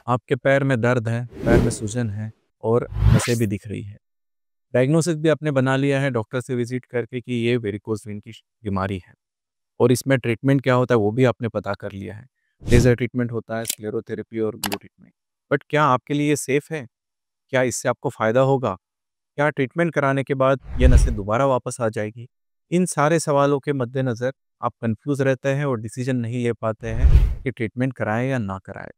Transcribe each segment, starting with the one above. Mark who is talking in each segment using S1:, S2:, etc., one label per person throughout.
S1: आपके पैर में दर्द है, पैर में सूजन है और नसें भी दिख रही है। डायग्नोसिस भी आपने बना लिया है डॉक्टर से विज़िट करके कि ये वेरिकोज़ वेन की बीमारी है और इसमें ट्रीटमेंट क्या होता है वो भी आपने पता कर लिया है। लेज़र ट्रीटमेंट होता है, स्क्लेरोथेरेपी और ग्लू ट्रीटमेंट। बट क्या आपके लिए ये सेफ़ है? क्या इससे आपको फ़ायदा होगा? क्या ट्रीटमेंट कराने के बाद ये नसें दोबारा वापस आ जाएगी? इन सारे सवालों के मद्देनज़र आप कन्फ्यूज़ रहते हैं और डिसीज़न नहीं ले पाते हैं कि ट्रीटमेंट कराएँ या ना कराएँ।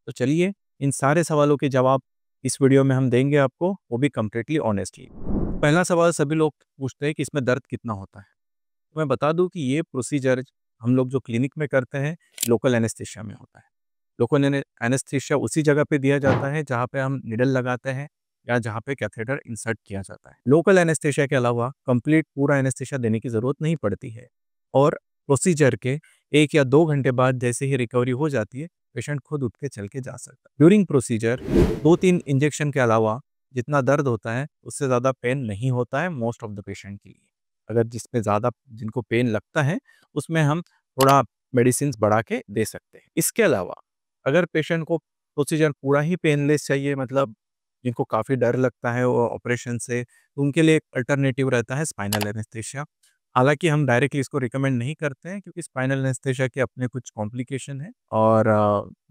S1: तो चलिए इन सारे सवालों के जवाब इस वीडियो में हम देंगे आपको, वो भी कंप्लीटली ऑनेस्टली। पहला सवाल सभी लोग पूछते हैं कि इसमें दर्द कितना होता है? तो मैं बता दूं कि ये प्रोसीजर हम लोग जो क्लिनिक में करते हैं लोकल एनेस्थीसिया में होता है। लोकल एनेस्थीसिया उसी जगह पे दिया जाता है जहाँ पे हम निडल लगाते हैं या जहाँ पे कैथेटर इंसर्ट किया जाता है। लोकल एनेस्थीसिया के अलावा कंप्लीट पूरा एनेस्थीसिया देने की ज़रूरत नहीं पड़ती है और प्रोसीजर के 1 या 2 घंटे बाद जैसे ही रिकवरी हो जाती है, पेशेंट खुद उठ के चल के जा सकता है। ड्यूरिंग प्रोसीजर 2-3 इंजेक्शन के अलावा जितना दर्द होता है, उससे ज़्यादा पेन नहीं होता है मोस्ट ऑफ द पेशेंट के लिए। अगर जिसमें ज़्यादा जिनको पेन लगता है, उसमें हम थोड़ा मेडिसिन्स बढ़ा के दे सकते हैं। इसके अलावा अगर पेशेंट को प्रोसीजर पूरा ही पेनलेस चाहिए, मतलब जिनको काफ़ी डर लगता है वो ऑपरेशन से, तो उनके लिए एक अल्टरनेटिव रहता है स्पाइनल एनेस्थीसिया। हालाँकि हम डायरेक्टली इसको रिकमेंड नहीं करते हैं क्योंकि स्पाइनल एनेस्थीसिया के अपने कुछ कॉम्प्लिकेशन हैं और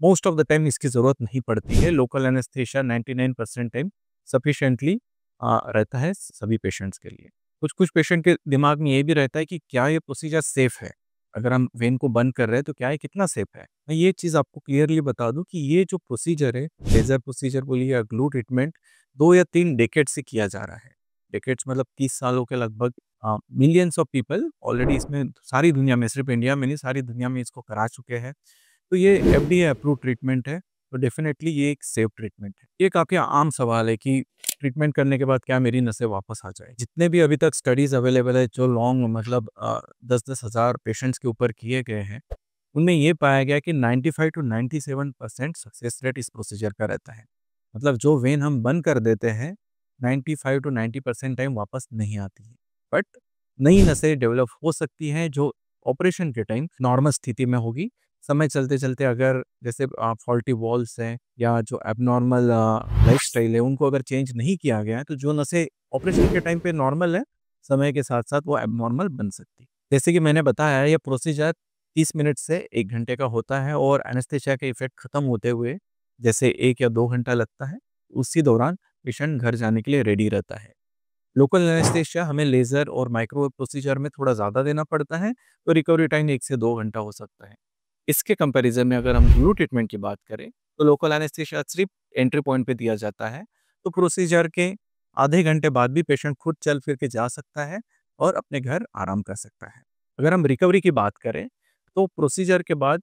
S1: मोस्ट ऑफ द टाइम इसकी ज़रूरत नहीं पड़ती है। लोकल एनेस्थीसिया 99% टाइम सफिशिएंटली रहता है सभी पेशेंट्स के लिए। कुछ-कुछ पेशेंट के दिमाग में ये भी रहता है कि क्या ये प्रोसीजर सेफ़ है? अगर हम वेन को बंद कर रहे हैं तो क्या ये कितना सेफ़ है? मैं ये चीज़ आपको क्लियरली बता दूँ कि ये जो प्रोसीजर है, लेज़र प्रोसीजर बोलिए या ग्लू ट्रीटमेंट 2 या 3 डेकेड से किया जा रहा है। डेकेड्स मतलब 30 सालों के लगभग मिलियंस ऑफ पीपल ऑलरेडी इसमें सारी दुनिया में, सिर्फ इंडिया में नहीं सारी दुनिया में इसको करा चुके हैं। तो ये एफडीए अप्रूव्ड ट्रीटमेंट है, तो डेफ़िनेटली ये एक सेफ ट्रीटमेंट है। ये काफ़ी आम सवाल है कि ट्रीटमेंट करने के बाद क्या मेरी नसें वापस आ जाएँ? जितने भी अभी तक स्टडीज़ अवेलेबल है जो लॉन्ग मतलब 10-10 हज़ार पेशेंट्स के ऊपर किए गए हैं, उनमें ये पाया गया कि 95 टू 97% सक्सेस रेट इस प्रोसीजर का रहता है। मतलब जो वेन हम बंद कर देते हैं, 95 टू 90% टाइम वापस नहीं आती है। बट नई नसें डेवलप हो सकती हैं जो ऑपरेशन के टाइम नॉर्मल स्थिति में होगी। समय चलते-चलते अगर जैसे फॉल्टी वॉल्स हैं या जो एब्नॉर्मल लाइफ़स्टाइल है उनको अगर चेंज नहीं किया गया है, तो जो नसें ऑपरेशन के टाइम पे नॉर्मल है, समय के साथ-साथ वो एब्नॉर्मल बन सकती है। जैसे कि मैंने बताया ये प्रोसीजर 30 मिनट से 1 घंटे का होता है और एनेस्थीसिया का इफ़ेक्ट खत्म होते हुए जैसे 1 या 2 घंटा लगता है, उसी दौरान पेशेंट घर जाने के लिए रेडी रहता है। लोकल एनेस्थीसिया हमें लेज़र और माइक्रोवेव प्रोसीजर में थोड़ा ज़्यादा देना पड़ता है, तो रिकवरी टाइम 1 से 2 घंटा हो सकता है। इसके कंपैरिज़न में अगर हम ग्लू ट्रीटमेंट की बात करें, तो लोकल एनेस्थीसिया सिर्फ़ एंट्री पॉइंट पे दिया जाता है, तो प्रोसीजर के आधे घंटे बाद भी पेशेंट खुद चल फिर के जा सकता है और अपने घर आराम कर सकता है। अगर हम रिकवरी की बात करें, तो प्रोसीजर के बाद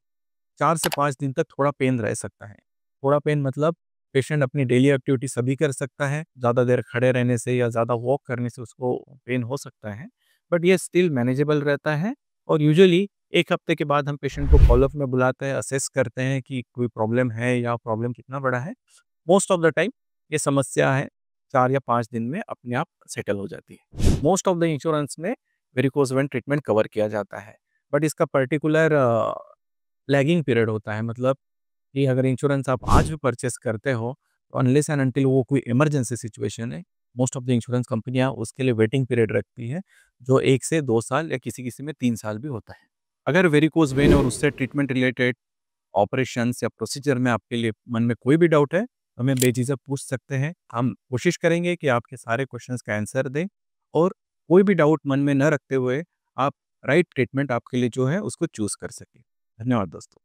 S1: 4 से 5 दिन तक थोड़ा पेन रह सकता है। थोड़ा पेन मतलब पेशेंट अपनी डेली एक्टिविटी सभी कर सकता है, ज़्यादा देर खड़े रहने से या ज़्यादा वॉक करने से उसको पेन हो सकता है, बट ये स्टिल मैनेजेबल रहता है और यूजुअली 1 हफ्ते के बाद हम पेशेंट को फ़ॉलो-अप में बुलाते हैं, असेस करते हैं कि कोई प्रॉब्लम है या प्रॉब्लम कितना बड़ा है। मोस्ट ऑफ द टाइम ये समस्या है 4 या 5 दिन में अपने आप सेटल हो जाती है। मोस्ट ऑफ द इंश्योरेंस में वेरिकोज़ वेन ट्रीटमेंट कवर किया जाता है, बट इसका पर्टिकुलर लैगिंग पीरियड होता है, मतलब कि अगर इंश्योरेंस आप आज भी परचेस करते हो, तो अनलेस एंड अंटिल वो कोई इमरजेंसी सिचुएशन है, मोस्ट ऑफ द इंश्योरेंस कंपनियाँ उसके लिए वेटिंग पीरियड रखती है, जो 1 से 2 साल या किसी-किसी में 3 साल भी होता है। अगर वेरिकोज़ वेन और उससे ट्रीटमेंट रिलेटेड ऑपरेशंस या प्रोसीजर में आपके लिए मन में कोई भी डाउट है, तो हमें बेझिझक पूछ सकते हैं। हम कोशिश करेंगे कि आपके सारे क्वेश्चंस का आंसर दें और कोई भी डाउट मन में न रखते हुए आप राइट ट्रीटमेंट आपके लिए जो है उसको चूज़ कर सकें। धन्यवाद दोस्तों।